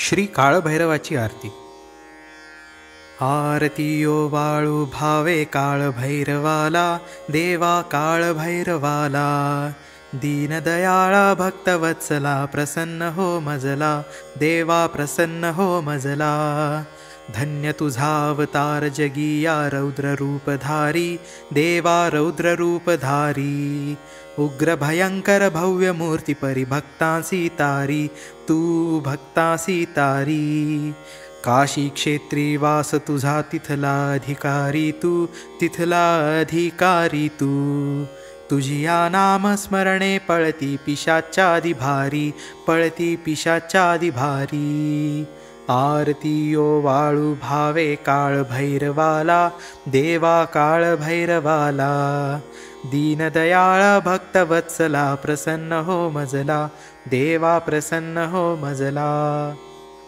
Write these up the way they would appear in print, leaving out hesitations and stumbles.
श्री काळभैरवाची आरती। आरती ओ वाळू भावे काळभैरवाला, देवा काळभैरवाला। दीनदयाळा भक्तवत्सला, प्रसन्न हो मजला, देवा प्रसन्न हो मजला। धन्य तुझा अवतार जगिया रौद्र रूपधारी, देवा रौद्र रूपधारी। उग्र भयंकर भव्य मूर्ती परी भक्तांसी तारी, तू भक्तांसी तारी। काशी क्षेत्री वास तुझा तिथला अधिकारी तू, तिथला अधिकारी तू। तुझिया नाम स्मरणे पळती पिशाचादि भारी, पळती पिशाचादि भारी। आरती ओ वाळू भावे काळभैरवाला, देवा काळभैरवाला। दीनदयाळा भक्तवत्सला, प्रसन्न हो मजला, देवा प्रसन्न हो मजला।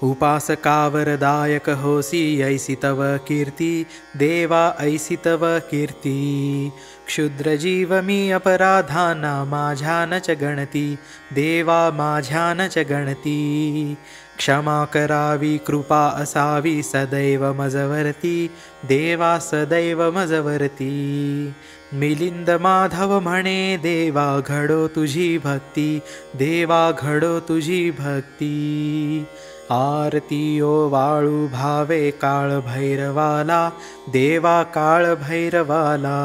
उपासकावरदायक होसी ऐसी तव कीर्ती, देवा ऐसी तव कीर्ती। क्षुद्र जीव मी अपराधाना माझ्या न च गणती, देवा माझ्या न च गणती। क्षमा करावी कृपा असावी सदैव मजवरती, देवा सदैव मजवरती। मिलिंद माधव म्हणे देवा घडो तुझी भक्ती, देवा घडो तुझी भक्ती। आरती ओ वाळू भावे काळभैरवाला, देवा काळभैरवाला।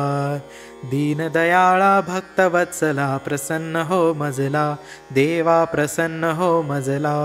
दीनदयाळा भक्तवत्सला, प्रसन्न हो मजला, देवा प्रसन्न हो मजला।